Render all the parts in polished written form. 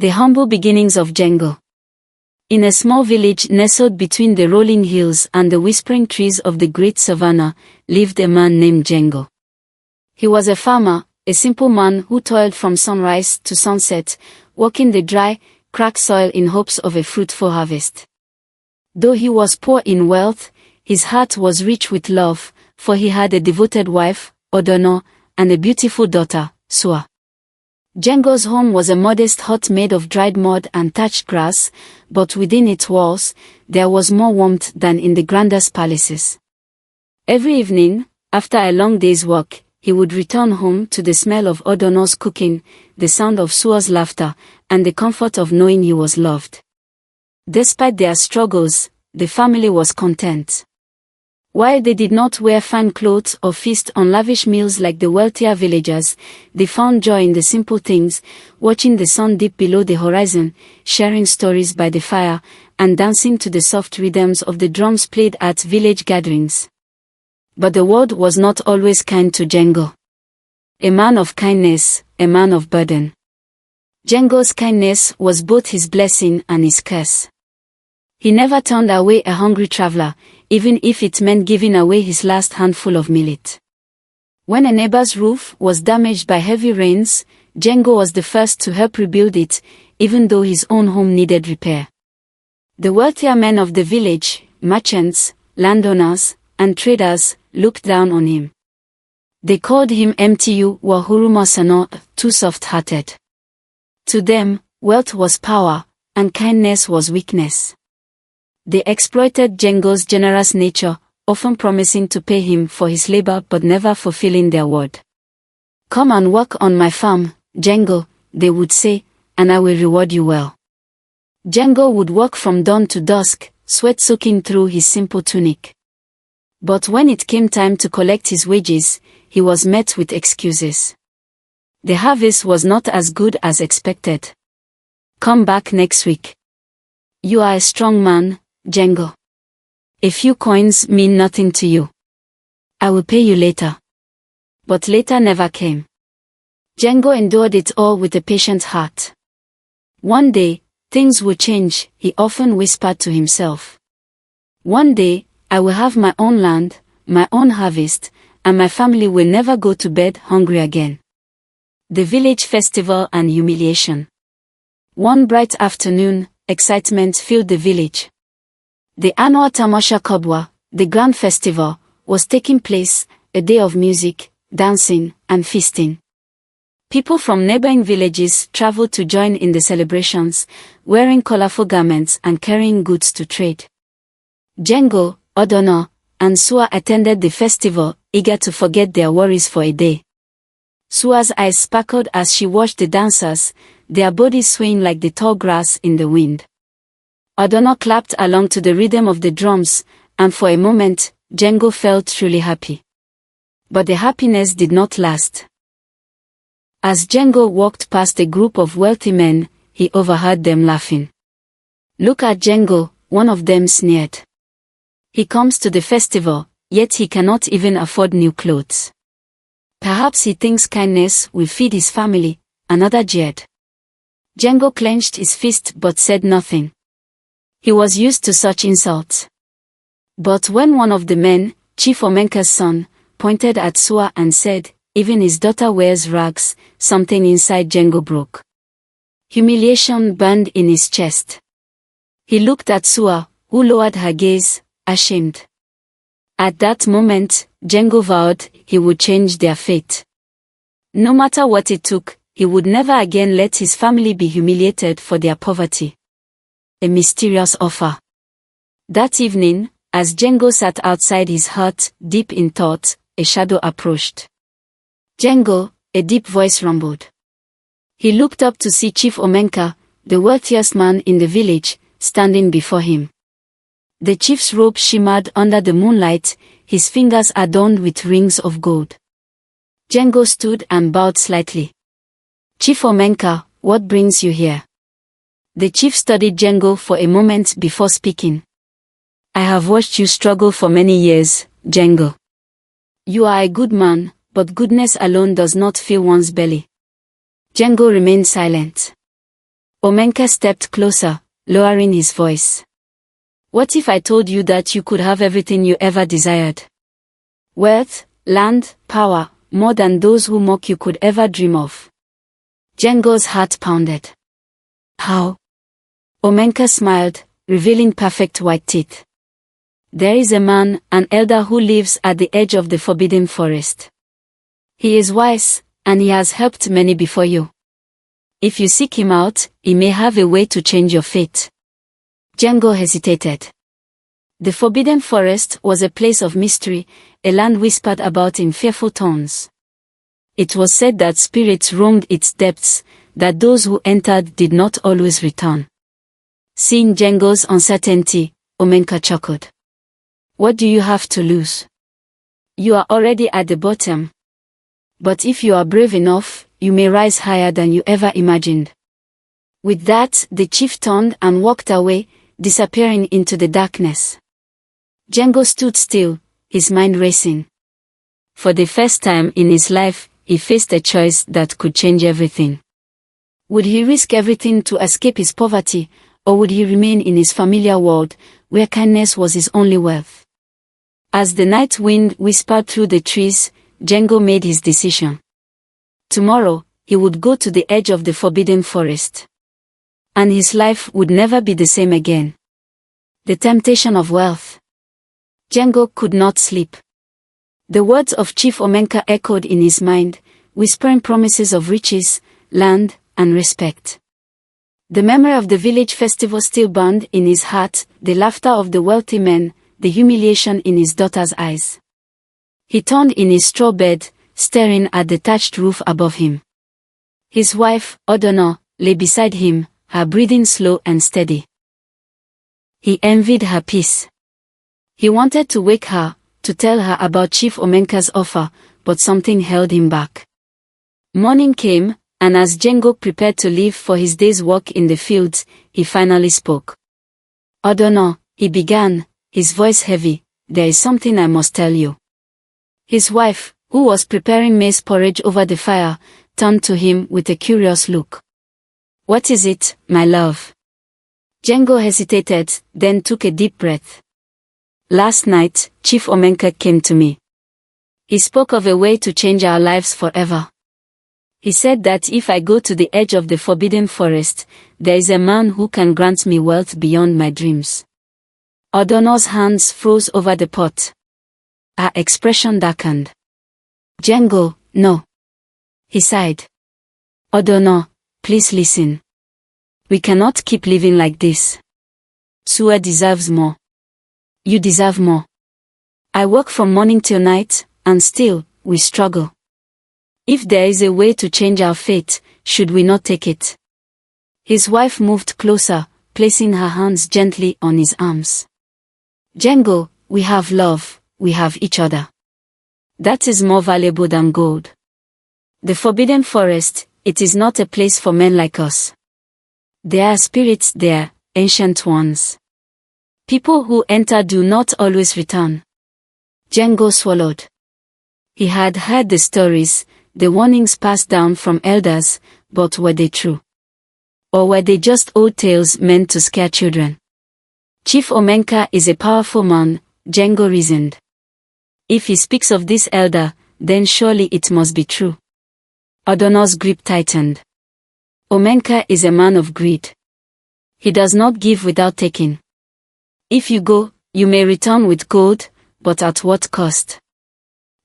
The humble beginnings of Jengo. In a small village nestled between the rolling hills and the whispering trees of the great savannah, lived a man named Jengo. He was a farmer, a simple man who toiled from sunrise to sunset, working the dry, cracked soil in hopes of a fruitful harvest. Though he was poor in wealth, his heart was rich with love, for he had a devoted wife, Odono, and a beautiful daughter, Sua. Jengo's home was a modest hut made of dried mud and thatched grass, but within its walls, there was more warmth than in the grandest palaces. Every evening, after a long day's work, he would return home to the smell of Odono's cooking, the sound of Sua's laughter, and the comfort of knowing he was loved. Despite their struggles, the family was content. While they did not wear fine clothes or feast on lavish meals like the wealthier villagers, they found joy in the simple things, watching the sun dip below the horizon, sharing stories by the fire, and dancing to the soft rhythms of the drums played at village gatherings. But the world was not always kind to Jengo. A man of kindness, a man of burden. Jengo's kindness was both his blessing and his curse. He never turned away a hungry traveler, even if it meant giving away his last handful of millet. When a neighbor's roof was damaged by heavy rains, Jengo was the first to help rebuild it, even though his own home needed repair. The wealthier men of the village, merchants, landowners, and traders, looked down on him. They called him Mtu wa huruma sano, too soft-hearted. To them, wealth was power, and kindness was weakness. They exploited Jengo's generous nature, often promising to pay him for his labor but never fulfilling their word. "Come and work on my farm, Jengo," they would say, "and I will reward you well." Jengo would work from dawn to dusk, sweat soaking through his simple tunic. But when it came time to collect his wages, he was met with excuses. The harvest was not as good as expected. "Come back next week. You are a strong man, Jengo. A few coins mean nothing to you. I will pay you later." But later never came. Jengo endured it all with a patient heart. One day, things will change, he often whispered to himself. One day, I will have my own land, my own harvest, and my family will never go to bed hungry again. The village festival and humiliation. One bright afternoon, excitement filled the village. The annual Tamasha Kubwa, the grand festival, was taking place, a day of music, dancing, and feasting. People from neighboring villages traveled to join in the celebrations, wearing colorful garments and carrying goods to trade. Jengo, Odono, and Sua attended the festival, eager to forget their worries for a day. Sua's eyes sparkled as she watched the dancers, their bodies swaying like the tall grass in the wind. Odono clapped along to the rhythm of the drums, and for a moment, Jengo felt truly happy. But the happiness did not last. As Jengo walked past a group of wealthy men, he overheard them laughing. "Look at Jengo," one of them sneered. "He comes to the festival, yet he cannot even afford new clothes. Perhaps he thinks kindness will feed his family," another jeered. Jengo clenched his fist but said nothing. He was used to such insults. But when one of the men, Chief Omenka's son, pointed at Sua and said, "Even his daughter wears rags," something inside Jengo broke. Humiliation burned in his chest. He looked at Sua, who lowered her gaze, ashamed. At that moment, Jengo vowed he would change their fate. No matter what it took, he would never again let his family be humiliated for their poverty. A mysterious offer. That evening, as Jengo sat outside his hut, deep in thought, a shadow approached. "Jengo," a deep voice rumbled. He looked up to see Chief Omenka, the wealthiest man in the village, standing before him. The chief's robe shimmered under the moonlight, his fingers adorned with rings of gold. Jengo stood and bowed slightly. "Chief Omenka, what brings you here?" The chief studied Jengo for a moment before speaking. "I have watched you struggle for many years, Jengo. You are a good man, but goodness alone does not fill one's belly." Jengo remained silent. Omenka stepped closer, lowering his voice. What if I told you that you could have everything you ever desired? Wealth, land, power, more than those who mock you could ever dream of. Jengo's heart pounded. How? Omenka smiled, revealing perfect white teeth. There is a man, an elder who lives at the edge of the forbidden forest. He is wise, and he has helped many before you. If you seek him out, he may have a way to change your fate. Jengo hesitated. The forbidden forest was a place of mystery, a land whispered about in fearful tones. It was said that spirits roamed its depths, that those who entered did not always return. Seeing Jengo's uncertainty, Omenka chuckled. What do you have to lose? You are already at the bottom. But if you are brave enough, you may rise higher than you ever imagined. With that, the chief turned and walked away, disappearing into the darkness. Jengo stood still, his mind racing. For the first time in his life, he faced a choice that could change everything. Would he risk everything to escape his poverty, or would he remain in his familiar world, where kindness was his only wealth? As the night wind whispered through the trees, Jengo made his decision. Tomorrow, he would go to the edge of the forbidden forest. And his life would never be the same again. The temptation of wealth. Jengo could not sleep. The words of Chief Omenka echoed in his mind, whispering promises of riches, land, and respect. The memory of the village festival still burned in his heart, the laughter of the wealthy men, the humiliation in his daughter's eyes. He turned in his straw bed, staring at the thatched roof above him. His wife, Odona, lay beside him, her breathing slow and steady. He envied her peace. He wanted to wake her, to tell her about Chief Omenka's offer, but something held him back. Morning came, and as Jengo prepared to leave for his day's work in the fields, he finally spoke. Odona, he began, his voice heavy, there is something I must tell you. His wife, who was preparing maize porridge over the fire, turned to him with a curious look. What is it, my love? Jengo hesitated, then took a deep breath. Last night, Chief Omenka came to me. He spoke of a way to change our lives forever. He said that if I go to the edge of the forbidden forest, there is a man who can grant me wealth beyond my dreams. Odono's hands froze over the pot. Her expression darkened. Jengo, no. He sighed. Odono, please listen. We cannot keep living like this. Sua deserves more. You deserve more. I work from morning till night, and still, we struggle. If there is a way to change our fate, should we not take it? His wife moved closer, placing her hands gently on his arms. Jengo, we have love, we have each other. That is more valuable than gold. The forbidden forest, it is not a place for men like us. There are spirits there, ancient ones. People who enter do not always return. Jengo swallowed. He had heard the stories, the warnings passed down from elders, but were they true? Or were they just old tales meant to scare children? Chief Omenka is a powerful man, Jengo reasoned. If he speaks of this elder, then surely it must be true. Odono's grip tightened. Omenka is a man of greed. He does not give without taking. If you go, you may return with gold, but at what cost?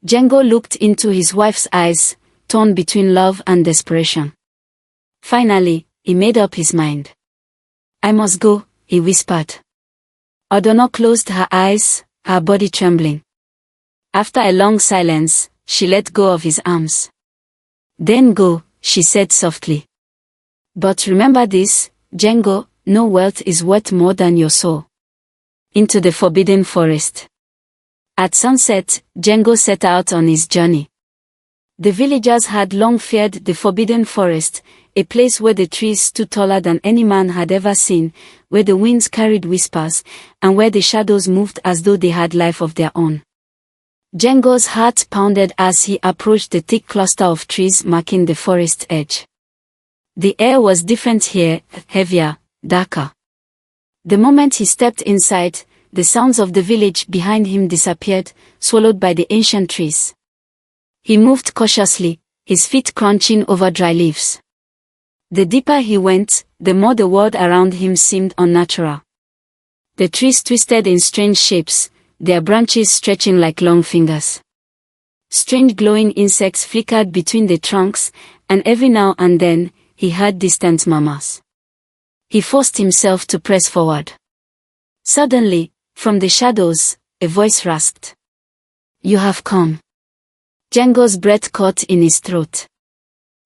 Jengo looked into his wife's eyes, torn between love and desperation. Finally, he made up his mind. I must go, he whispered. Odono closed her eyes, her body trembling. After a long silence, she let go of his arms. Then go, she said softly. But remember this, Jengo, no wealth is worth more than your soul. Into the forbidden forest. At sunset, Jengo set out on his journey. The villagers had long feared the forbidden forest, a place where the trees stood taller than any man had ever seen, where the winds carried whispers, and where the shadows moved as though they had life of their own. Jengo's heart pounded as he approached the thick cluster of trees marking the forest edge. The air was different here, heavier, darker. The moment he stepped inside, the sounds of the village behind him disappeared, swallowed by the ancient trees. He moved cautiously, his feet crunching over dry leaves. The deeper he went, the more the world around him seemed unnatural. The trees twisted in strange shapes, their branches stretching like long fingers. Strange glowing insects flickered between the trunks, and every now and then, he heard distant murmurs. He forced himself to press forward. Suddenly, from the shadows, a voice rasped. "You have come." Jengo's breath caught in his throat.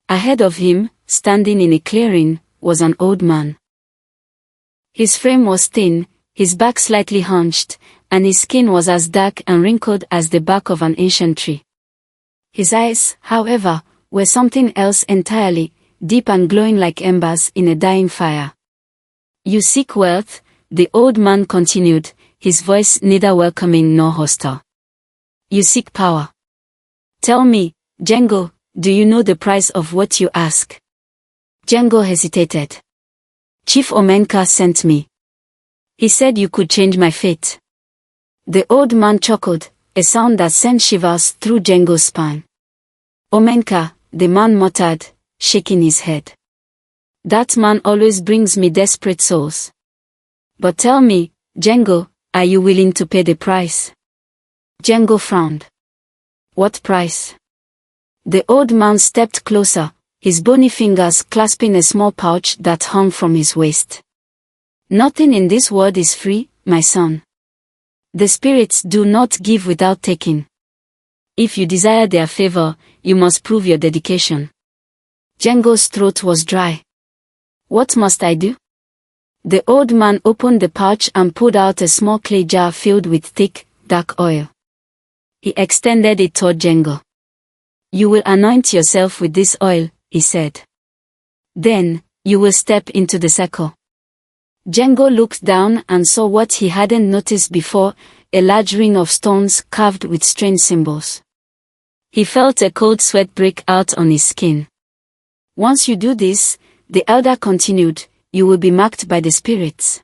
Ahead of him, standing in a clearing, was an old man. His frame was thin, his back slightly hunched, and his skin was as dark and wrinkled as the bark of an ancient tree. His eyes, however, were something else entirely, deep and glowing like embers in a dying fire. "You seek wealth," the old man continued, his voice neither welcoming nor hostile. "You seek power. Tell me, Jengo, do you know the price of what you ask?" Jengo hesitated. "Chief Omenka sent me. He said you could change my fate." The old man chuckled, a sound that sent shivers through Jengo's spine. "Omenka," the man muttered, shaking his head. "That man always brings me desperate souls. But tell me, Jengo, are you willing to pay the price?" Jengo frowned. "What price?" The old man stepped closer, his bony fingers clasping a small pouch that hung from his waist. "Nothing in this world is free, my son. The spirits do not give without taking. If you desire their favor, you must prove your dedication." Jengo's throat was dry. "What must I do?" The old man opened the pouch and pulled out a small clay jar filled with thick, dark oil. He extended it toward Jengo. "You will anoint yourself with this oil," he said. "Then, you will step into the circle." Jengo looked down and saw what he hadn't noticed before, a large ring of stones carved with strange symbols. He felt a cold sweat break out on his skin. "Once you do this," the elder continued, "you will be marked by the spirits.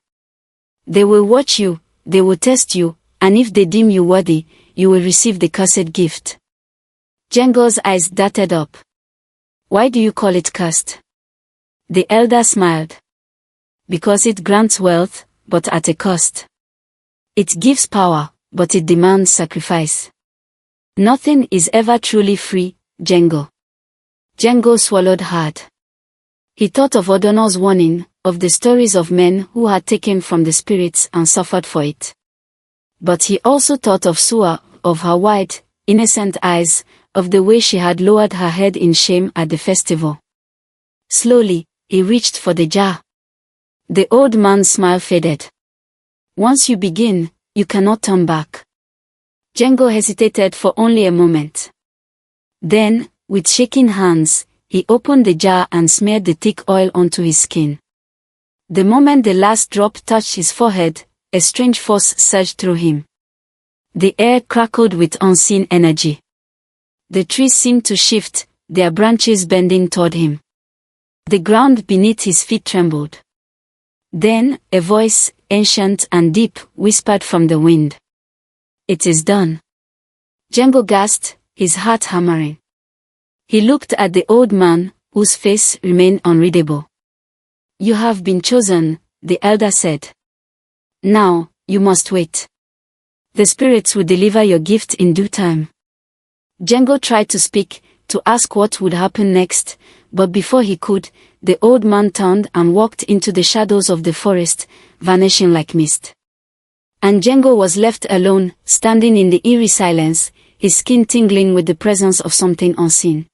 They will watch you, they will test you, and if they deem you worthy, you will receive the cursed gift." Jengo's eyes darted up. "Why do you call it cursed?" The elder smiled. "Because it grants wealth, but at a cost. It gives power, but it demands sacrifice. Nothing is ever truly free, Jengo." Jengo swallowed hard. He thought of Odonor's warning, of the stories of men who had taken from the spirits and suffered for it. But he also thought of Sua, of her wide, innocent eyes, of the way she had lowered her head in shame at the festival. Slowly, he reached for the jar. The old man's smile faded. "Once you begin, you cannot turn back." Jengo hesitated for only a moment. Then, with shaking hands, he opened the jar and smeared the thick oil onto his skin. The moment the last drop touched his forehead, a strange force surged through him. The air crackled with unseen energy. The trees seemed to shift, their branches bending toward him. The ground beneath his feet trembled. Then, a voice, ancient and deep, whispered from the wind. "It is done." Jengo gasped, his heart hammering. He looked at the old man, whose face remained unreadable. "You have been chosen," the elder said. "Now, you must wait. The spirits will deliver your gift in due time." Jengo tried to speak, to ask what would happen next, but before he could, the old man turned and walked into the shadows of the forest, vanishing like mist. And Jengo was left alone, standing in the eerie silence, his skin tingling with the presence of something unseen.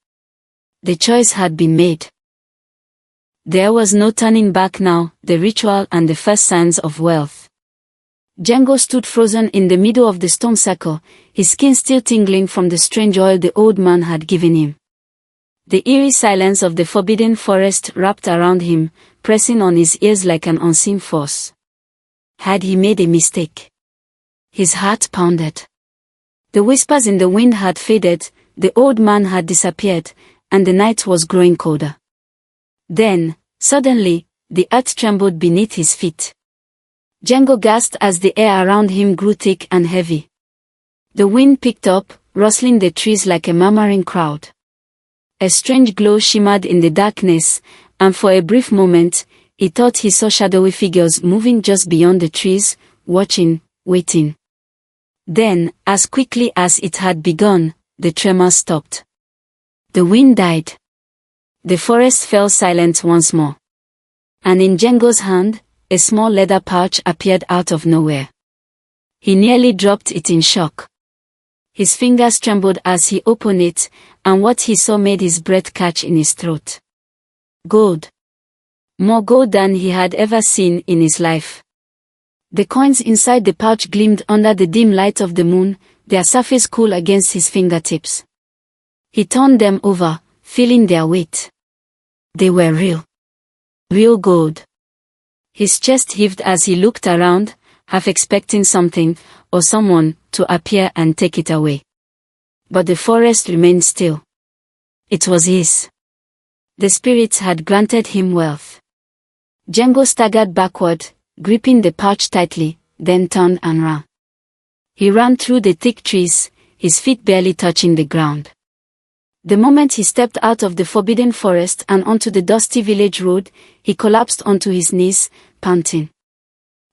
The choice had been made. There was no turning back now, the ritual and the first signs of wealth. Jengo stood frozen in the middle of the stone circle, his skin still tingling from the strange oil the old man had given him. The eerie silence of the forbidden forest wrapped around him, pressing on his ears like an unseen force. Had he made a mistake? His heart pounded. The whispers in the wind had faded, the old man had disappeared, and the night was growing colder. Then, suddenly, the earth trembled beneath his feet. Jengo gasped as the air around him grew thick and heavy. The wind picked up, rustling the trees like a murmuring crowd. A strange glow shimmered in the darkness, and for a brief moment, he thought he saw shadowy figures moving just beyond the trees, watching, waiting. Then, as quickly as it had begun, the tremor stopped. The wind died. The forest fell silent once more. And in Jengo's hand, a small leather pouch appeared out of nowhere. He nearly dropped it in shock. His fingers trembled as he opened it, and what he saw made his breath catch in his throat. Gold. More gold than he had ever seen in his life. The coins inside the pouch gleamed under the dim light of the moon, their surface cool against his fingertips. He turned them over, feeling their weight. They were real. Real gold. His chest heaved as he looked around, half expecting something, or someone, to appear and take it away. But the forest remained still. It was his. The spirits had granted him wealth. Jengo staggered backward, gripping the pouch tightly, then turned and ran. He ran through the thick trees, his feet barely touching the ground. The moment he stepped out of the forbidden forest and onto the dusty village road, he collapsed onto his knees, panting.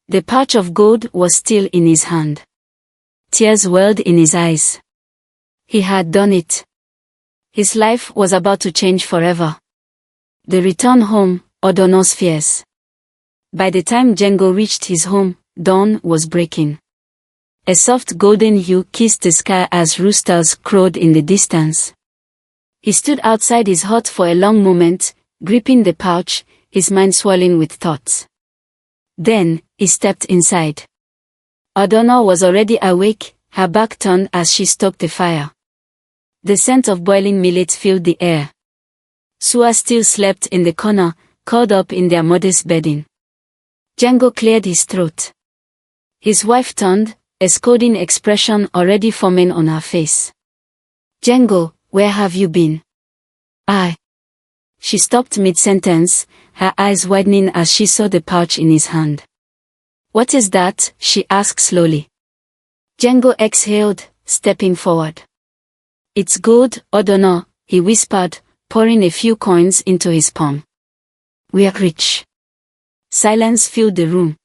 The pouch of gold was still in his hand. Tears welled in his eyes. He had done it. His life was about to change forever. The return home, Odono's fears. By the time Jengo reached his home, dawn was breaking. A soft golden hue kissed the sky as roosters crowed in the distance. He stood outside his hut for a long moment, gripping the pouch, his mind swirling with thoughts. Then, he stepped inside. Odono was already awake, her back turned as she stoked the fire. The scent of boiling millet filled the air. Sua still slept in the corner, curled up in their modest bedding. Jengo cleared his throat. His wife turned, a scolding expression already forming on her face. Jengo, where have you been? She stopped mid-sentence, her eyes widening as she saw the pouch in his hand. What is that? She asked slowly. Jengo exhaled, stepping forward. It's gold, Odono, he whispered, pouring a few coins into his palm. We're rich. Silence filled the room.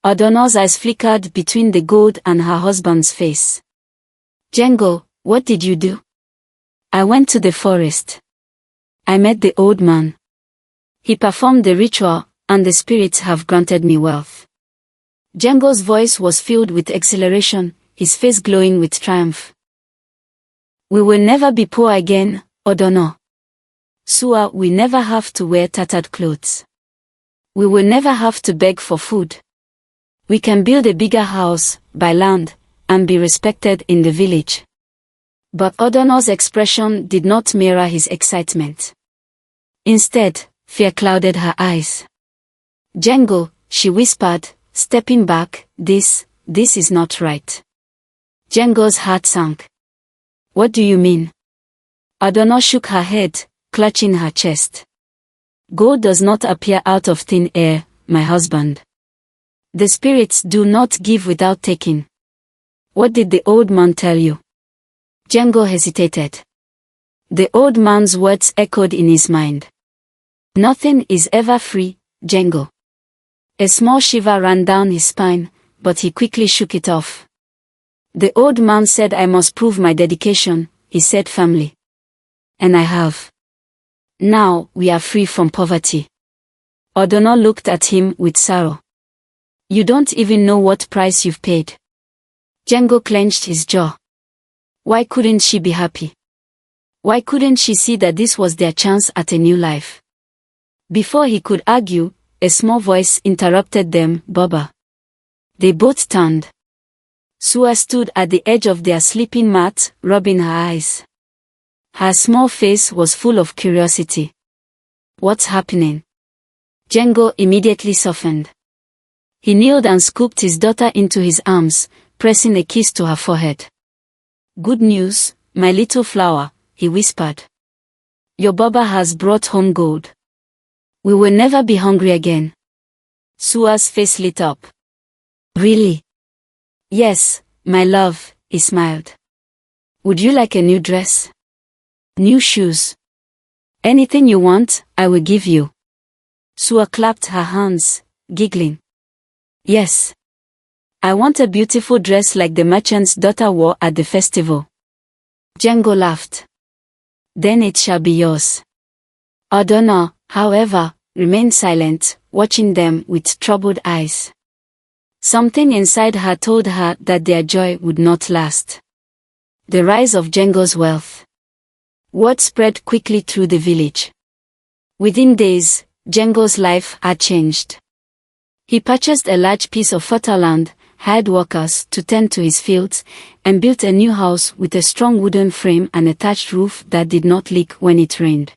Odono's eyes flickered between the gold and her husband's face. Jengo, what did you do? I went to the forest. I met the old man. He performed the ritual, and the spirits have granted me wealth. Jengo's voice was filled with exhilaration, his face glowing with triumph. We will never be poor again, Odono. Sua will never have to wear tattered clothes. We will never have to beg for food. We can build a bigger house, buy land, and be respected in the village. But Odono's expression did not mirror his excitement. Instead, fear clouded her eyes. Jengo, she whispered, stepping back, this is not right. Jengo's heart sank. What do you mean? Odono shook her head, clutching her chest. Gold does not appear out of thin air, my husband. The spirits do not give without taking. What did the old man tell you? Jengo hesitated. The old man's words echoed in his mind. Nothing is ever free, Jengo. A small shiver ran down his spine, but he quickly shook it off. The old man said I must prove my dedication, he said firmly. And I have. Now we are free from poverty. Odono looked at him with sorrow. You don't even know what price you've paid. Jengo clenched his jaw. Why couldn't she be happy? Why couldn't she see that this was their chance at a new life? Before he could argue, a small voice interrupted them, Baba. They both turned. Sua stood at the edge of their sleeping mat, rubbing her eyes. Her small face was full of curiosity. What's happening? Jengo immediately softened. He kneeled and scooped his daughter into his arms, pressing a kiss to her forehead. Good news, my little flower, he whispered. Your Baba has brought home gold. We will never be hungry again. Sua's face lit up. Really? Yes, my love, he smiled. Would you like a new dress? New shoes? Anything you want, I will give you. Sua clapped her hands, giggling. Yes. I want a beautiful dress like the merchant's daughter wore at the festival. Jengo laughed. Then it shall be yours. Adonna, however, remained silent, watching them with troubled eyes. Something inside her told her that their joy would not last. The rise of Jengo's wealth. Word spread quickly through the village. Within days, Jengo's life had changed. He purchased a large piece of fertile land, hired workers to tend to his fields, and built a new house with a strong wooden frame and a thatched roof that did not leak when it rained.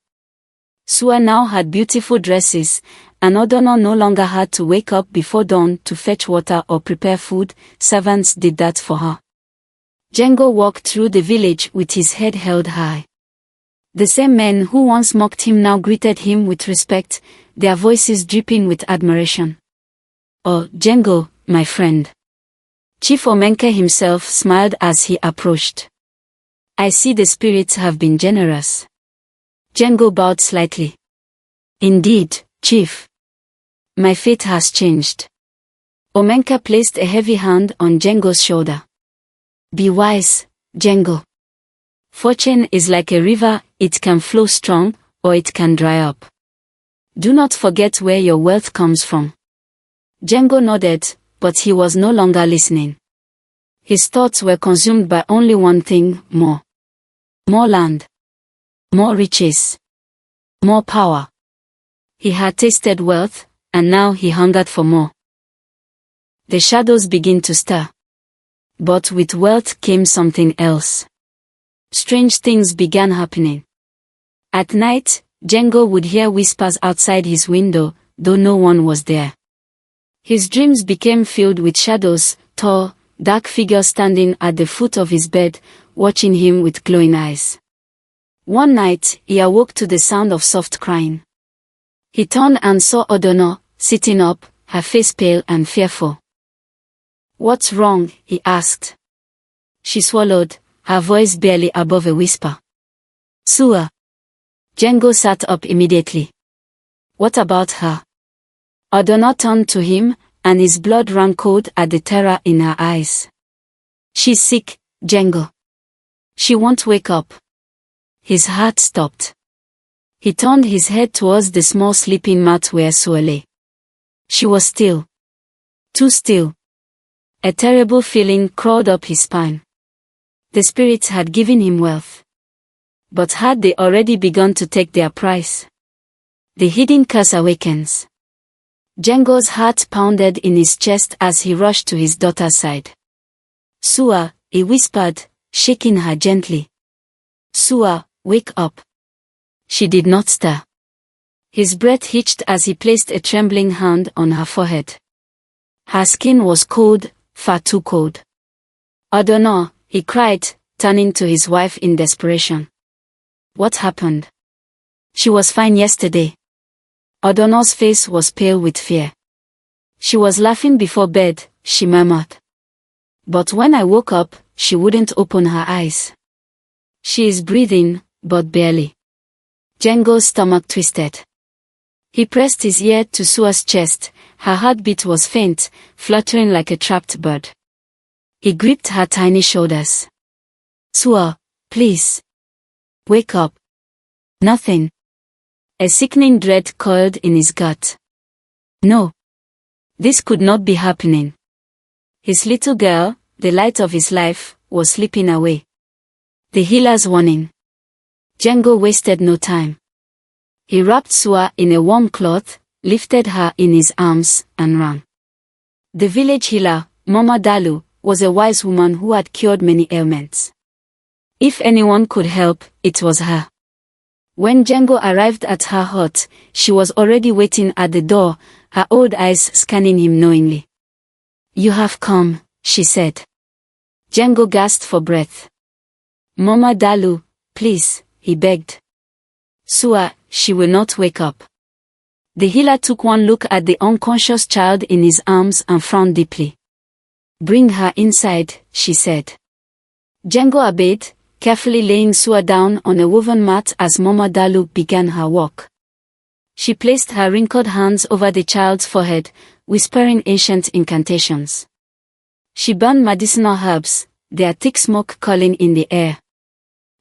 Sua now had beautiful dresses, and Adonna no longer had to wake up before dawn to fetch water or prepare food. Servants did that for her. Jengo walked through the village with his head held high. The same men who once mocked him now greeted him with respect, their voices dripping with admiration. Oh, Jengo, my friend. Chief Omenke himself smiled as he approached. I see the spirits have been generous. Jengo bowed slightly. Indeed, Chief. My fate has changed. Omenka placed a heavy hand on Jengo's shoulder. Be wise, Jengo. Fortune is like a river, it can flow strong, or it can dry up. Do not forget where your wealth comes from. Jengo nodded, but he was no longer listening. His thoughts were consumed by only one thing, more. More land. More riches. More power. He had tasted wealth, and now he hungered for more. The shadows began to stir. But with wealth came something else. Strange things began happening. At night, Jengo would hear whispers outside his window, though no one was there. His dreams became filled with shadows, tall, dark figures standing at the foot of his bed, watching him with glowing eyes. One night, he awoke to the sound of soft crying. He turned and saw Adonna, sitting up, her face pale and fearful. What's wrong? He asked. She swallowed, her voice barely above a whisper. Sua. Jengo sat up immediately. What about her? Adonna turned to him, and his blood ran cold at the terror in her eyes. She's sick, Jengo. She won't wake up. His heart stopped. He turned his head towards the small sleeping mat where Sua lay. She was still. Too still. A terrible feeling crawled up his spine. The spirits had given him wealth. But had they already begun to take their price? The hidden curse awakens. Jengo's heart pounded in his chest as he rushed to his daughter's side. Sua, he whispered, shaking her gently. Sua, wake up. She did not stir. His breath hitched as he placed a trembling hand on her forehead. Her skin was cold, far too cold. Adonna, he cried, turning to his wife in desperation. What happened? She was fine yesterday. Adonna's face was pale with fear. She was laughing before bed, she murmured. But when I woke up, she wouldn't open her eyes. She is breathing, but barely. Jengo's stomach twisted. He pressed his ear to Sua's chest, her heartbeat was faint, fluttering like a trapped bird. He gripped her tiny shoulders. Sua, please. Wake up. Nothing. A sickening dread coiled in his gut. No. This could not be happening. His little girl, the light of his life, was slipping away. The healer's warning. Jengo wasted no time. He wrapped Sua in a warm cloth, lifted her in his arms, and ran. The village healer, Mama Dalu, was a wise woman who had cured many ailments. If anyone could help, it was her. When Jengo arrived at her hut, she was already waiting at the door, her old eyes scanning him knowingly. You have come, she said. Jengo gasped for breath. Mama Dalu, please, he begged. Sua, she will not wake up. The healer took one look at the unconscious child in his arms and frowned deeply. "Bring her inside," she said. Jengo obeyed, carefully laying Sua down on a woven mat as Mama Dalu began her walk. She placed her wrinkled hands over the child's forehead, whispering ancient incantations. She burned medicinal herbs, their thick smoke curling in the air.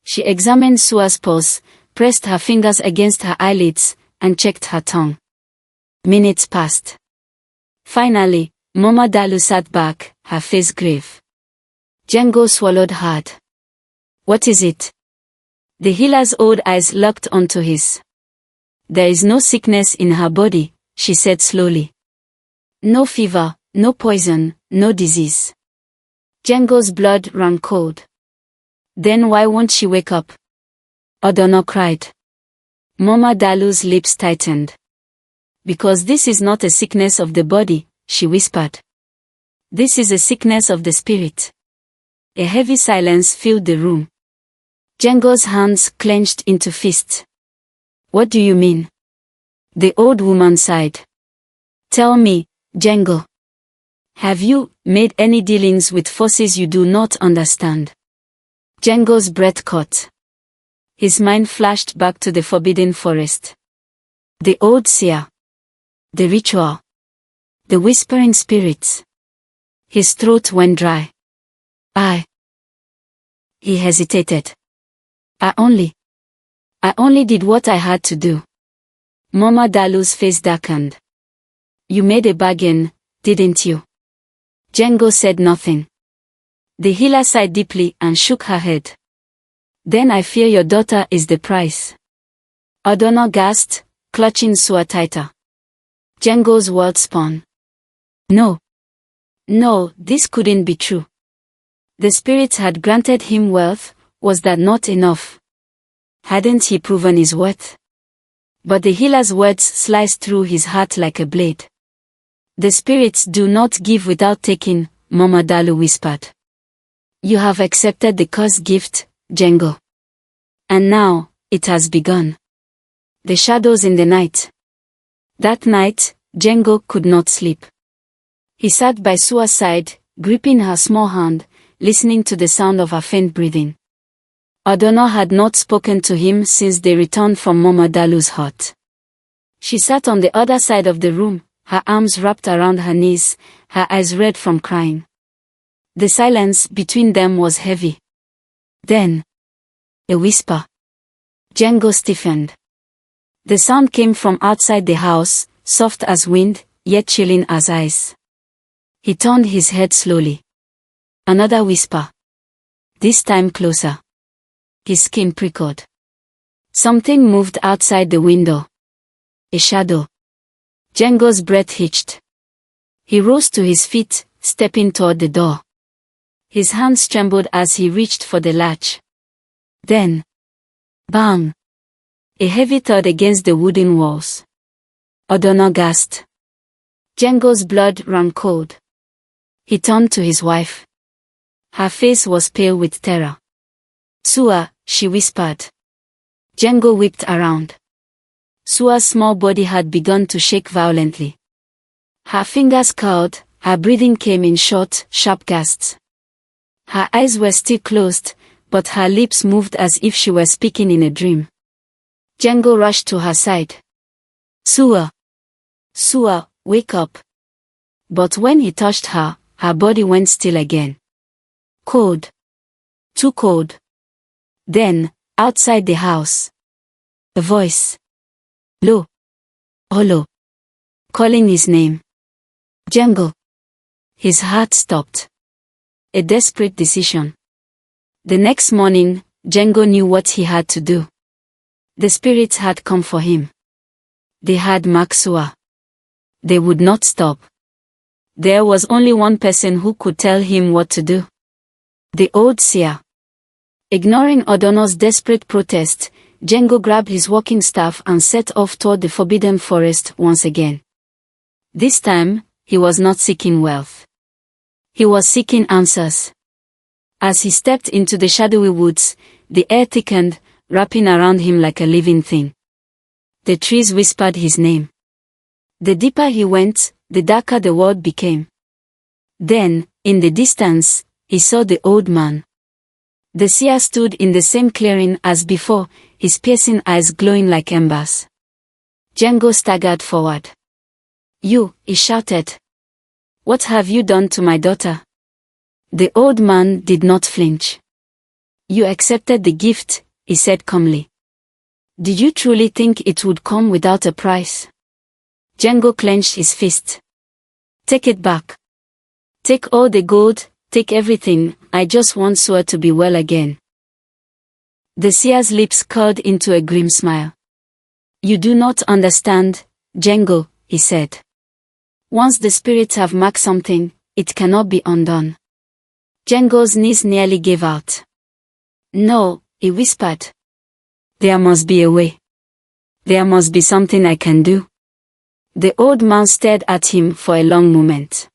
She examined Sua's pulse, pressed her fingers against her eyelids, and checked her tongue. Minutes passed. Finally, Mama Dalu sat back, her face grave. Jengo swallowed hard. "What is it?" The healer's old eyes locked onto his. "There is no sickness in her body," she said slowly. "No fever, no poison, no disease." Jengo's blood ran cold. "Then why won't she wake up?" Odono cried. Mama Dalu's lips tightened. "Because this is not a sickness of the body," she whispered. "This is a sickness of the spirit." A heavy silence filled the room. Jengo's hands clenched into fists. "What do you mean?" The old woman sighed. "Tell me, Jengo. Have you made any dealings with forces you do not understand?" Jengo's breath caught. His mind flashed back to the forbidden forest. The old seer. The ritual. The whispering spirits. His throat went dry. He hesitated. I only did what I had to do." Mama Dalu's face darkened. "You made a bargain, didn't you?" Jengo said nothing. The healer sighed deeply and shook her head. "Then I fear your daughter is the price." Odono gasped, clutching Sua tighter. Jengo's world spun. No, this couldn't be true. The spirits had granted him wealth. Was that not enough? Hadn't he proven his worth? But the healer's words sliced through his heart like a blade. "The spirits do not give without taking," Mama Dalu whispered. "You have accepted the cursed gift, Jengo. And now, it has begun." The shadows in the night. That night, Jengo could not sleep. He sat by Sua's side, gripping her small hand, listening to the sound of her faint breathing. Odono had not spoken to him since they returned from Mama Dalu's hut. She sat on the other side of the room, her arms wrapped around her knees, her eyes red from crying. The silence between them was heavy. Then, a whisper. Jengo stiffened. The sound came from outside the house, soft as wind, yet chilling as ice. He turned his head slowly. Another whisper. This time closer. His skin prickled. Something moved outside the window. A shadow. Jengo's breath hitched. He rose to his feet, stepping toward the door. His hands trembled as he reached for the latch. Then, bang! A heavy thud against the wooden walls. Odono gasped. Jengo's blood ran cold. He turned to his wife. Her face was pale with terror. "Sua," she whispered. Jengo whipped around. Sua's small body had begun to shake violently. Her fingers curled, her breathing came in short, sharp gasps. Her eyes were still closed, but her lips moved as if she were speaking in a dream. Jengo rushed to her side. "Sua! Sua, wake up!" But when he touched her, her body went still again. Cold. Too cold. Then, outside the house. A voice. Low. Hollow. Calling his name. Jengo. His heart stopped. A desperate decision. The next morning, Jengo knew what he had to do. The spirits had come for him. They had marked Sua. They would not stop. There was only one person who could tell him what to do. The old seer. Ignoring Odono's desperate protest, Jengo grabbed his walking staff and set off toward the forbidden forest once again. This time, he was not seeking wealth. He was seeking answers. As he stepped into the shadowy woods, the air thickened, wrapping around him like a living thing. The trees whispered his name. The deeper he went, the darker the world became. Then, in the distance, he saw the old man. The seer stood in the same clearing as before, his piercing eyes glowing like embers. Jengo staggered forward. "You," he shouted. "What have you done to my daughter?" The old man did not flinch. "You accepted the gift," he said calmly. "Did you truly think it would come without a price?" Jengo clenched his fist. "Take it back. Take all the gold, take everything, I just want Sua to be well again." The seer's lips curled into a grim smile. "You do not understand, Jengo," he said. "Once the spirits have marked something, it cannot be undone." Jengo's knees nearly gave out. "No," he whispered. "There must be a way. There must be something I can do." The old man stared at him for a long moment.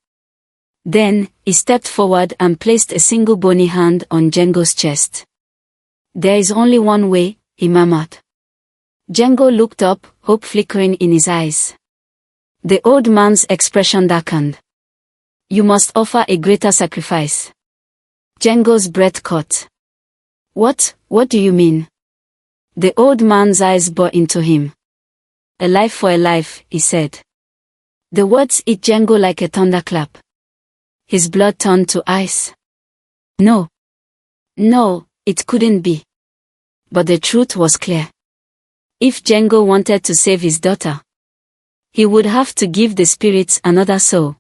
Then, he stepped forward and placed a single bony hand on Jengo's chest. "There is only one way," he murmured. Jengo looked up, hope flickering in his eyes. The old man's expression darkened. "You must offer a greater sacrifice." Jengo's breath caught. What do you mean?" The old man's eyes bored into him. "A life for a life," he said. The words hit Jengo like a thunderclap. His blood turned to ice. No, it couldn't be. But the truth was clear. If Jengo wanted to save his daughter, he would have to give the spirits another soul.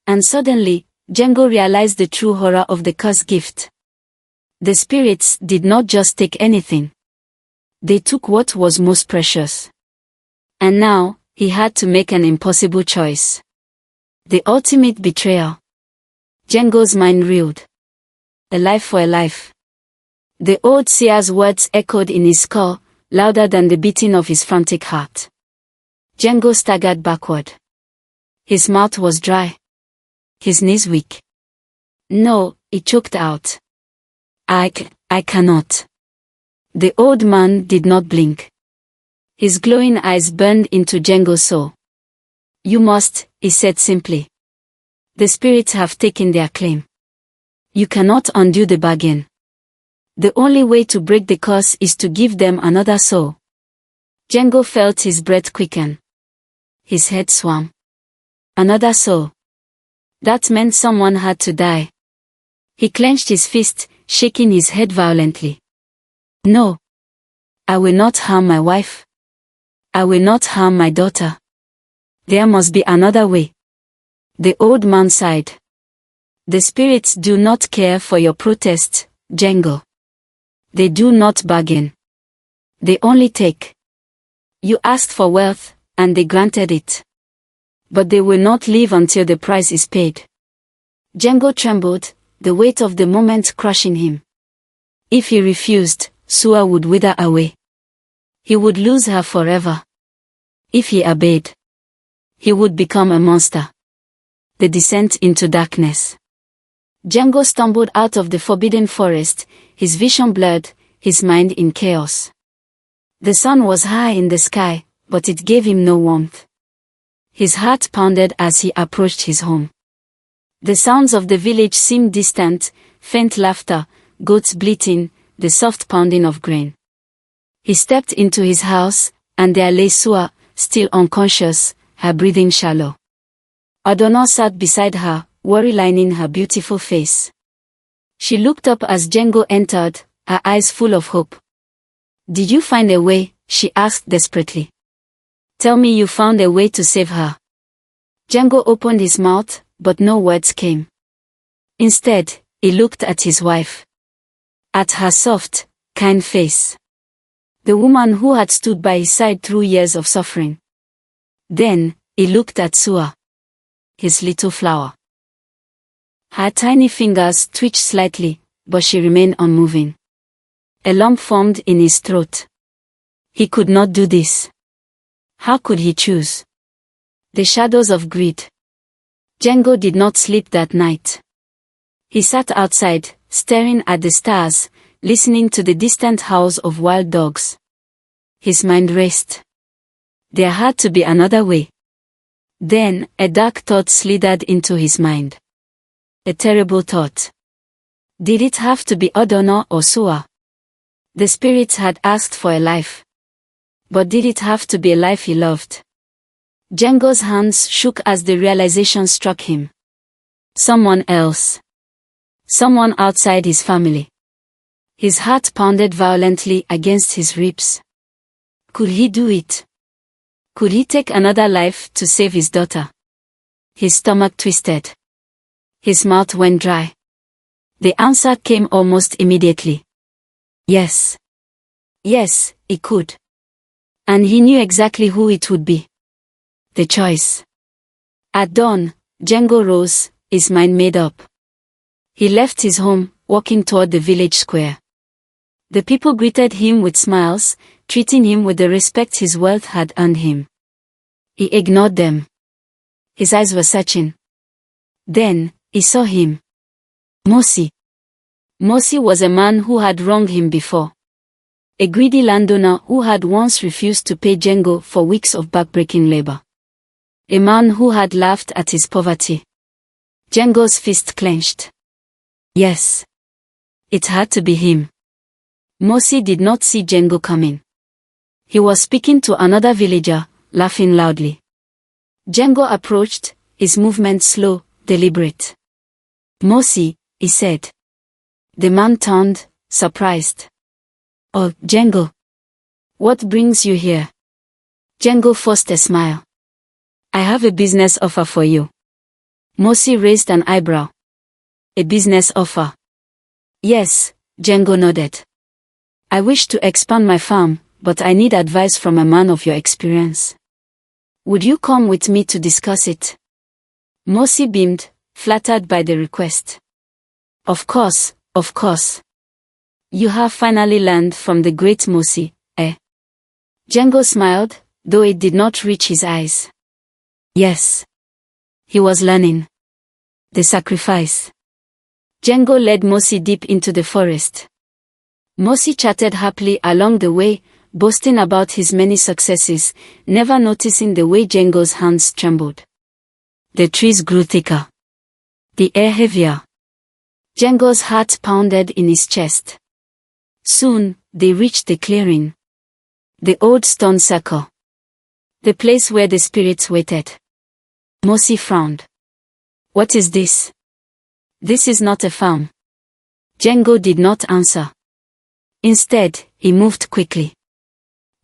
And suddenly, Jengo realized the true horror of the cursed gift. The spirits did not just take anything. They took what was most precious. And now, he had to make an impossible choice. The ultimate betrayal. Jengo's mind reeled. A life for a life. The old seer's words echoed in his skull, louder than the beating of his frantic heart. Jengo staggered backward. His mouth was dry. His knees weak. "No," he choked out. I cannot." The old man did not blink. His glowing eyes burned into Jengo's soul. "You must," he said simply. "The spirits have taken their claim. You cannot undo the bargain. The only way to break the curse is to give them another soul." Jengo felt his breath quicken. His head swam. Another soul. That meant someone had to die. He clenched his fist, shaking his head violently. "No. I will not harm my wife. I will not harm my daughter. There must be another way." The old man sighed. "The spirits do not care for your protest, Jengo. They do not bargain. They only take. You asked for wealth, and they granted it. But they will not leave until the price is paid." Jengo trembled, the weight of the moment crushing him. If he refused, Sua would wither away. He would lose her forever. If he obeyed, he would become a monster. The descent into darkness. Jengo stumbled out of the forbidden forest, his vision blurred, his mind in chaos. The sun was high in the sky, but it gave him no warmth. His heart pounded as he approached his home. The sounds of the village seemed distant, faint laughter, goats bleating, the soft pounding of grain. He stepped into his house, and there lay Sua, still unconscious, her breathing shallow. Adonna sat beside her, worry lining her beautiful face. She looked up as Jengo entered, her eyes full of hope. "Did you find a way?" she asked desperately. "Tell me you found a way to save her." Jengo opened his mouth, but no words came. Instead, he looked at his wife. At her soft, kind face. The woman who had stood by his side through years of suffering. Then, he looked at Sua. His little flower. Her tiny fingers twitched slightly, but she remained unmoving. A lump formed in his throat. He could not do this. How could he choose? The shadows of greed. Jengo did not sleep that night. He sat outside, staring at the stars, listening to the distant howls of wild dogs. His mind raced. There had to be another way. Then, a dark thought slithered into his mind. A terrible thought. Did it have to be Odona or Sua? The spirits had asked for a life. But did it have to be a life he loved? Jengo's hands shook as the realization struck him. Someone else. Someone outside his family. His heart pounded violently against his ribs. Could he do it? Could he take another life to save his daughter? His stomach twisted. His mouth went dry. The answer came almost immediately. Yes. Yes, he could. And he knew exactly who it would be. The choice. At dawn, Jengo rose, his mind made up. He left his home, walking toward the village square. The people greeted him with smiles, treating him with the respect his wealth had earned him. He ignored them. His eyes were searching. Then, he saw him. Mosi. Mosi was a man who had wronged him before. A greedy landowner who had once refused to pay Jengo for weeks of backbreaking labor. A man who had laughed at his poverty. Jengo's fist clenched. Yes. It had to be him. Mosi did not see Jengo coming. He was speaking to another villager, laughing loudly. Jengo approached, his movement slow, deliberate. Mosi, he said. The man turned, surprised. Oh, Jengo. What brings you here? Jengo forced a smile. I have a business offer for you. Mosi raised an eyebrow. A business offer? Yes, Jengo nodded. I wish to expand my farm, but I need advice from a man of your experience. Would you come with me to discuss it? Mosi beamed, flattered by the request. Of course, of course. You have finally learned from the great Mosi, eh? Jengo smiled, though it did not reach his eyes. Yes. He was learning. The sacrifice. Jengo led Mosi deep into the forest. Mosi chatted happily along the way, boasting about his many successes, never noticing the way Jengo's hands trembled. The trees grew thicker. The air heavier. Jengo's heart pounded in his chest. Soon, they reached the clearing. The old stone circle. The place where the spirits waited. Mosi frowned. What is this? This is not a farm. Jengo did not answer. Instead, he moved quickly.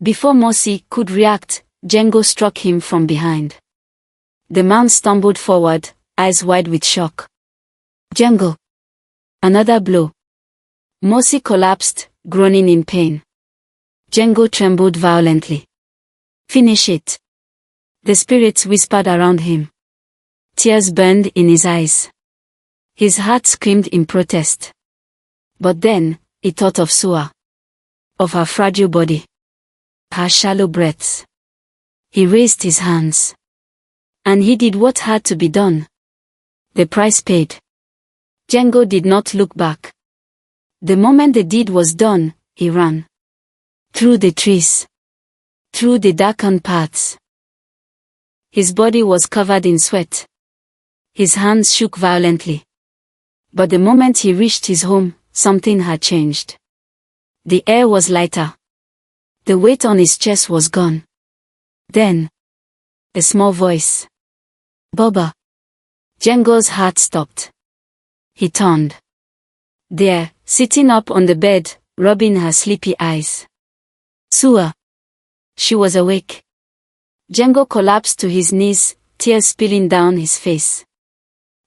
Before Mosi could react, Jengo struck him from behind. The man stumbled forward, eyes wide with shock. Jengo. Another blow. Mosi collapsed, groaning in pain. Jengo trembled violently. Finish it. The spirits whispered around him. Tears burned in his eyes. His heart screamed in protest. But then, he thought of Sua. Of her fragile body. Her shallow breaths. He raised his hands. And he did what had to be done. The price paid. Jengo did not look back. The moment the deed was done, he ran. Through the trees. Through the darkened paths. His body was covered in sweat. His hands shook violently. But the moment he reached his home, something had changed. The air was lighter. The weight on his chest was gone. Then, a small voice. Boba. Jengo's heart stopped. He turned. There, sitting up on the bed, rubbing her sleepy eyes. Sua. She was awake. Jengo collapsed to his knees, tears spilling down his face.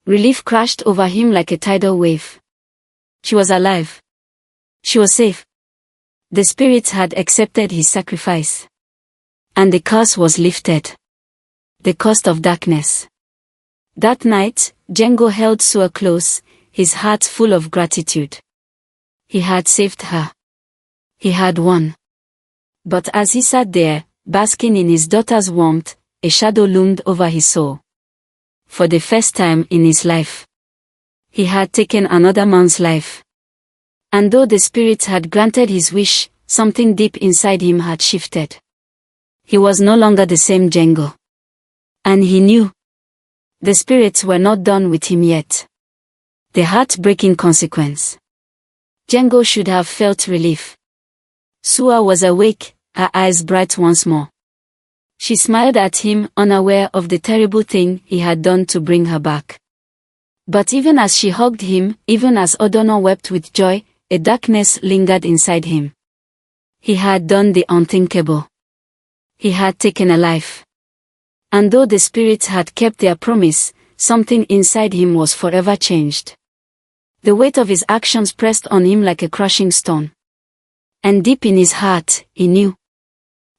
Relief crashed over him like a tidal wave. She was alive. She was safe. The spirits had accepted his sacrifice. And the curse was lifted. The cost of darkness. That night, Jengo held Sua close, his heart full of gratitude. He had saved her. He had won. But as he sat there, basking in his daughter's warmth, a shadow loomed over his soul. For the first time in his life, he had taken another man's life. And though the spirits had granted his wish, something deep inside him had shifted. He was no longer the same Jengo. And he knew the spirits were not done with him yet. The heartbreaking consequence. Jengo should have felt relief. Sua was awake, her eyes bright once more. She smiled at him, unaware of the terrible thing he had done to bring her back. But even as she hugged him, even as Odono wept with joy, a darkness lingered inside him. He had done the unthinkable. He had taken a life. And though the spirits had kept their promise, something inside him was forever changed. The weight of his actions pressed on him like a crushing stone. And deep in his heart, he knew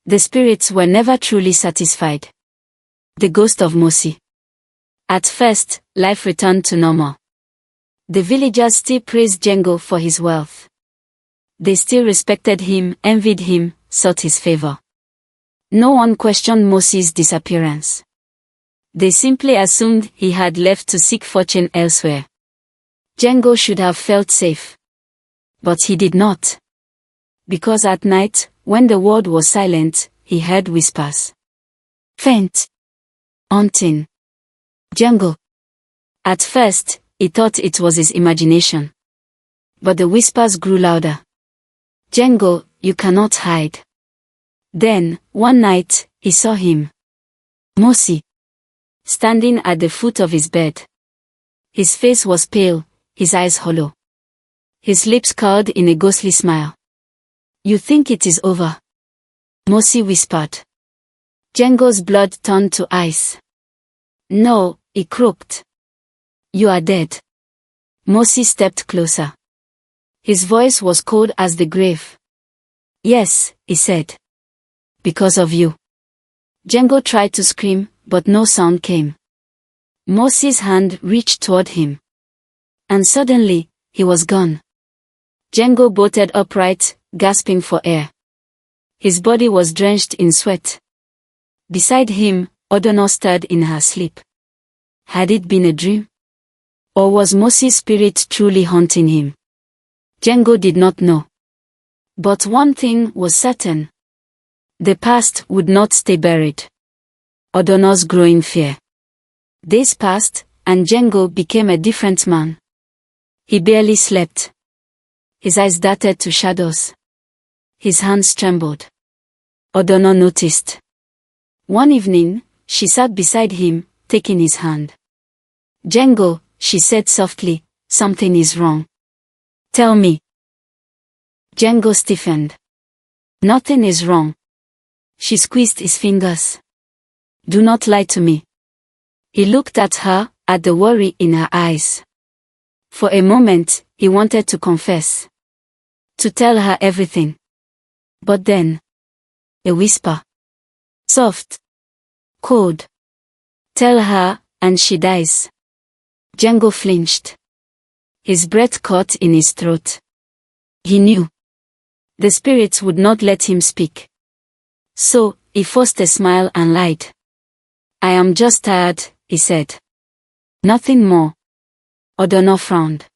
the spirits were never truly satisfied. The ghost of Mosi. At first, life returned to normal. The villagers still praised Jengo for his wealth. They still respected him, envied him, sought his favor. No one questioned Mosi's disappearance. They simply assumed he had left to seek fortune elsewhere. Jengo should have felt safe. But he did not. Because at night, when the world was silent, he heard whispers. Faint. Haunting. Jengo. At first, he thought it was his imagination. But the whispers grew louder. Jengo, you cannot hide. Then, one night, he saw him. Mosi. Standing at the foot of his bed. His face was pale, his eyes hollow. His lips curled in a ghostly smile. You think it is over? Mosi whispered. Jengo's blood turned to ice. No, he croaked. You are dead. Mosi stepped closer. His voice was cold as the grave. Yes, he said. Because of you. Jengo tried to scream, but no sound came. Mosi's hand reached toward him. And suddenly, he was gone. Jengo bolted upright, gasping for air. His body was drenched in sweat. Beside him, Odono stirred in her sleep. Had it been a dream? Or was Mosi's spirit truly haunting him? Jengo did not know. But one thing was certain. The past would not stay buried. Odono's growing fear. Days passed, and Jengo became a different man. He barely slept. His eyes darted to shadows. His hands trembled. Odono noticed. One evening, she sat beside him, taking his hand. Jengo, she said softly, something is wrong. Tell me. Jengo stiffened. Nothing is wrong. She squeezed his fingers. Do not lie to me. He looked at her, at the worry in her eyes. For a moment, he wanted to confess. To tell her everything. But then, a whisper. Soft. Cold. Tell her, and she dies. Jengo flinched. His breath caught in his throat. He knew. The spirits would not let him speak. So, he forced a smile and lied. I am just tired, he said. Nothing more. Odono frowned.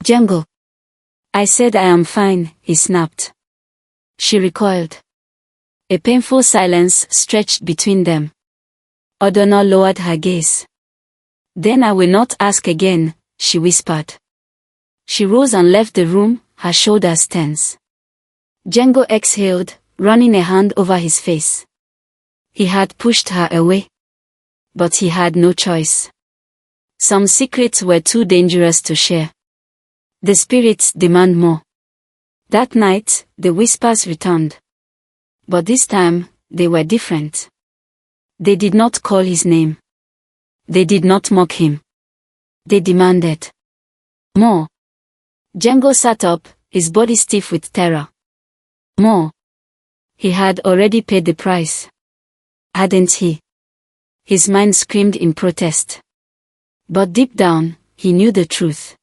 Jengo. I said I am fine, he snapped. She recoiled. A painful silence stretched between them. Odono lowered her gaze. Then I will not ask again, she whispered. She rose and left the room, her shoulders tense. Jengo exhaled, running a hand over his face. He had pushed her away. But he had no choice. Some secrets were too dangerous to share. The spirits demand more. That night, the whispers returned. But this time, they were different. They did not call his name. They did not mock him. They demanded more. Jengo sat up, his body stiff with terror. More. He had already paid the price. Hadn't he? His mind screamed in protest. But deep down, he knew the truth.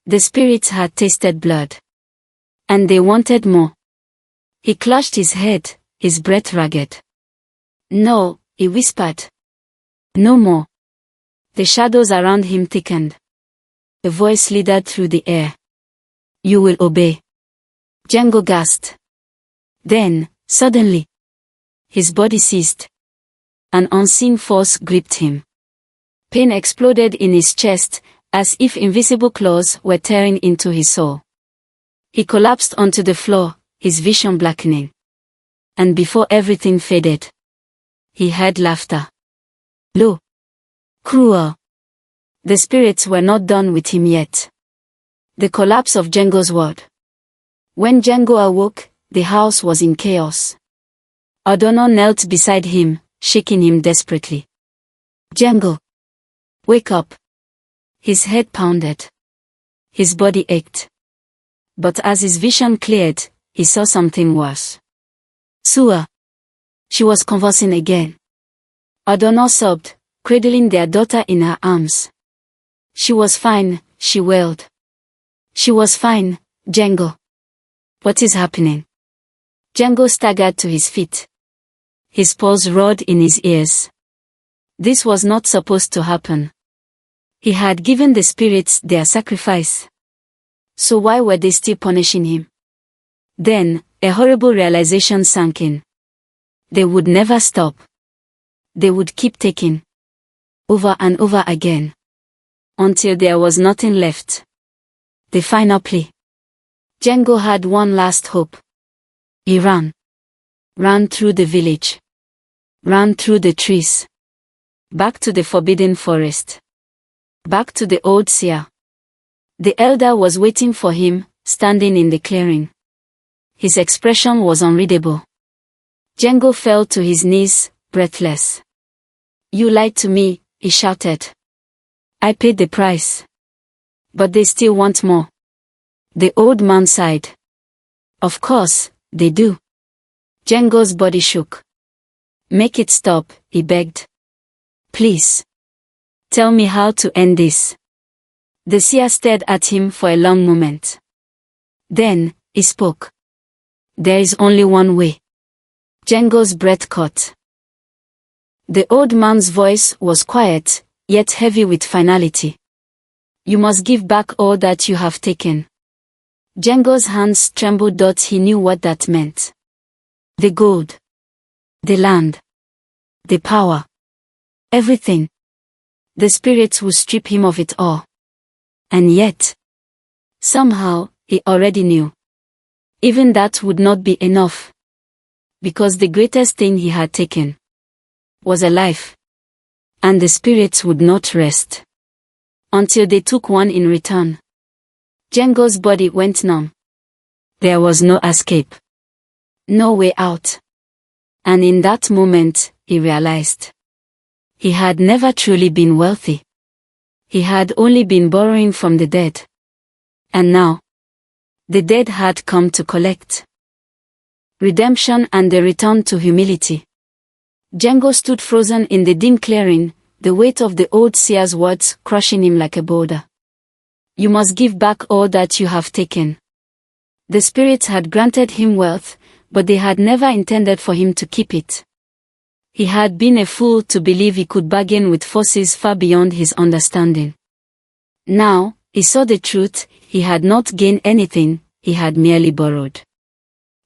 The spirits had tasted blood. And they wanted more. He clutched his head, his breath ragged. No, he whispered. No more. The shadows around him thickened. A voice slithered through the air. You will obey. Jengo gasped. Then, suddenly, his body ceased. An unseen force gripped him. Pain exploded in his chest, as if invisible claws were tearing into his soul. He collapsed onto the floor, his vision blackening. And before everything faded, he heard laughter. Low. Cruel. The spirits were not done with him yet. The collapse of Jengo's world. When Jengo awoke, the house was in chaos. O'Donnell knelt beside him, shaking him desperately. Jengo! Wake up! His head pounded. His body ached. But as his vision cleared, he saw something worse. Sua! She was convulsing again. O'Donnell sobbed, cradling their daughter in her arms. She was fine, she wailed. She was fine, Jengo. What is happening? Jengo staggered to his feet. His pulse roared in his ears. This was not supposed to happen. He had given the spirits their sacrifice. So why were they still punishing him? Then, a horrible realization sank in. They would never stop. They would keep taking. Over and over again. Until there was nothing left. The final plea. Jengo had one last hope. He ran. Ran through the village. Ran through the trees. Back to the forbidden forest. Back to the old seer. The elder was waiting for him, standing in the clearing. His expression was unreadable. Jengo fell to his knees, breathless. You lied to me, he shouted. I paid the price. But they still want more. The old man sighed. Of course, they do. Jengo's body shook. Make it stop, he begged. Please. Tell me how to end this. The seer stared at him for a long moment. Then, he spoke. There is only one way. Jengo's breath caught. The old man's voice was quiet, yet heavy with finality. You must give back all that you have taken. Jengo's hands trembled. He knew what that meant. The gold. The land. The power. Everything. The spirits would strip him of it all. And yet, somehow, he already knew. Even that would not be enough. Because the greatest thing he had taken was a life. And the spirits would not rest. Until they took one in return. Jengo's body went numb. There was no escape. No way out. And in that moment, he realized. He had never truly been wealthy. He had only been borrowing from the dead. And now, the dead had come to collect. Redemption and the return to humility. Jengo stood frozen in the dim clearing, the weight of the old seer's words crushing him like a boulder. You must give back all that you have taken. The spirits had granted him wealth, but they had never intended for him to keep it. He had been a fool to believe he could bargain with forces far beyond his understanding. Now, he saw the truth. He had not gained anything, he had merely borrowed.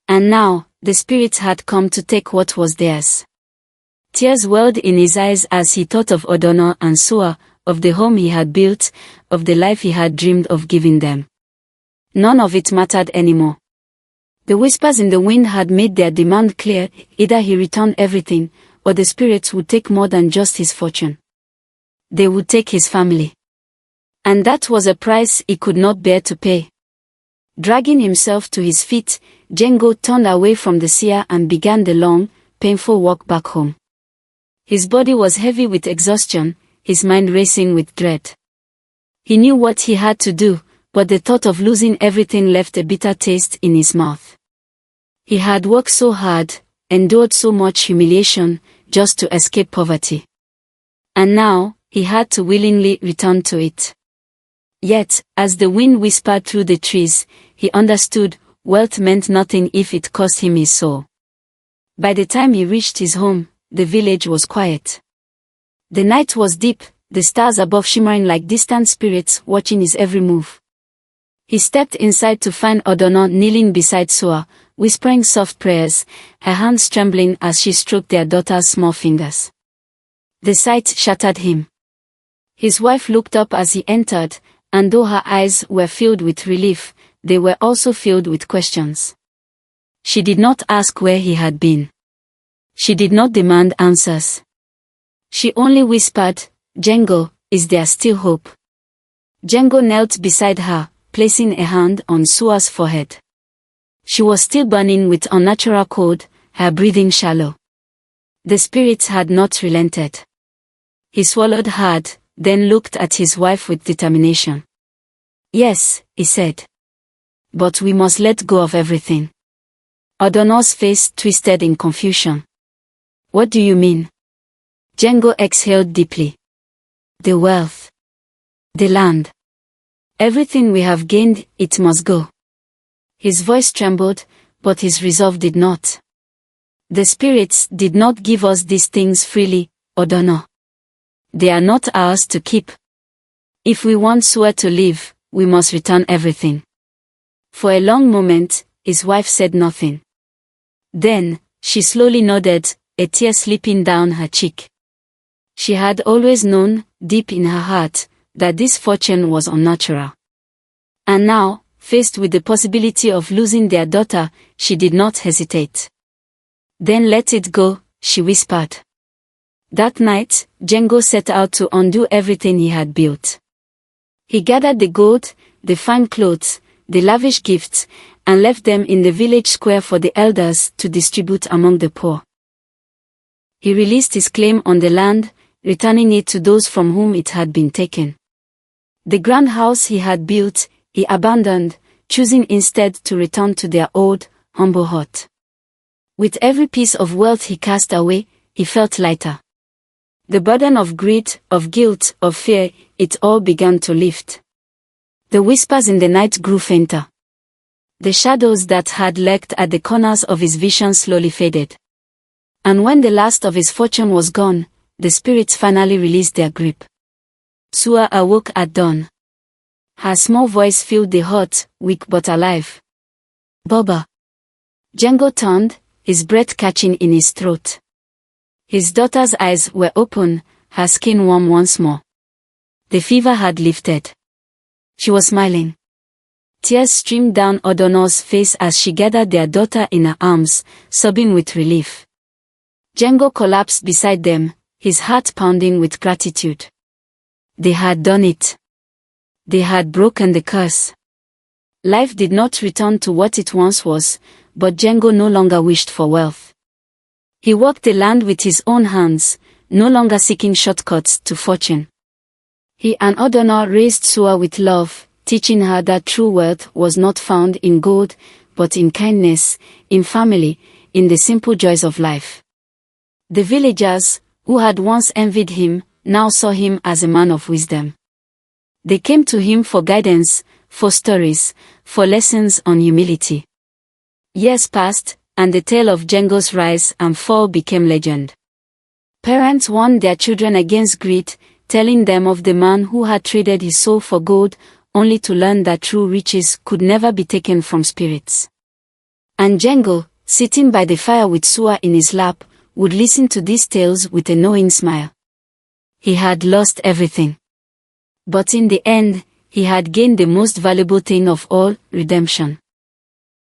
And now, the spirits had come to take what was theirs. Tears welled in his eyes as he thought of O'Donnell and Sua, of the home he had built, of the life he had dreamed of giving them. None of it mattered anymore. The whispers in the wind had made their demand clear: either he returned everything, or the spirits would take more than just his fortune. They would take his family. And that was a price he could not bear to pay. Dragging himself to his feet, Jengo turned away from the seer and began the long, painful walk back home. His body was heavy with exhaustion, his mind racing with dread. He knew what he had to do, but the thought of losing everything left a bitter taste in his mouth. He had worked so hard, endured so much humiliation, just to escape poverty. And now, he had to willingly return to it. Yet, as the wind whispered through the trees, he understood, wealth meant nothing if it cost him his soul. By the time he reached his home, the village was quiet. The night was deep, the stars above shimmering like distant spirits watching his every move. He stepped inside to find O'Donnell kneeling beside Sua, whispering soft prayers, her hands trembling as she stroked their daughter's small fingers. The sight shattered him. His wife looked up as he entered, and though her eyes were filled with relief, they were also filled with questions. She did not ask where he had been. She did not demand answers. She only whispered, "Jengo, is there still hope?" Jengo knelt beside her, placing a hand on Sua's forehead. She was still burning with unnatural cold, her breathing shallow. The spirits had not relented. He swallowed hard, then looked at his wife with determination. "Yes," he said. "But we must let go of everything." Odonor's face twisted in confusion. "What do you mean?" Jengo exhaled deeply. "The wealth. The land. Everything we have gained, it must go." His voice trembled, but his resolve did not. "The spirits did not give us these things freely, Odonor. They are not ours to keep. If we want Sua to live, we must return everything." For a long moment, his wife said nothing. Then, she slowly nodded, a tear slipping down her cheek. She had always known, deep in her heart, that this fortune was unnatural. And now, faced with the possibility of losing their daughter, she did not hesitate. "Then let it go," she whispered. That night, Jengo set out to undo everything he had built. He gathered the gold, the fine clothes, the lavish gifts, and left them in the village square for the elders to distribute among the poor. He released his claim on the land, returning it to those from whom it had been taken. The grand house he had built, he abandoned, choosing instead to return to their old, humble hut. With every piece of wealth he cast away, he felt lighter. The burden of greed, of guilt, of fear, it all began to lift. The whispers in the night grew fainter. The shadows that had lurked at the corners of his vision slowly faded. And when the last of his fortune was gone, the spirits finally released their grip. Sua awoke at dawn. Her small voice filled the hut, weak but alive. "Baba." Jengo turned, his breath catching in his throat. His daughter's eyes were open, her skin warm once more. The fever had lifted. She was smiling. Tears streamed down Odonor's face as she gathered their daughter in her arms, sobbing with relief. Jengo collapsed beside them, his heart pounding with gratitude. They had done it. They had broken the curse. Life did not return to what it once was, but Jengo no longer wished for wealth. He walked the land with his own hands, no longer seeking shortcuts to fortune. He and Odonor raised Sua with love, teaching her that true wealth was not found in gold, but in kindness, in family, in the simple joys of life. The villagers, who had once envied him, now saw him as a man of wisdom. They came to him for guidance, for stories, for lessons on humility. Years passed, and the tale of Jengo's rise and fall became legend. Parents warned their children against greed, telling them of the man who had traded his soul for gold, only to learn that true riches could never be taken from spirits. And Jengo, sitting by the fire with Sua in his lap, would listen to these tales with a knowing smile. He had lost everything. But in the end, he had gained the most valuable thing of all, redemption.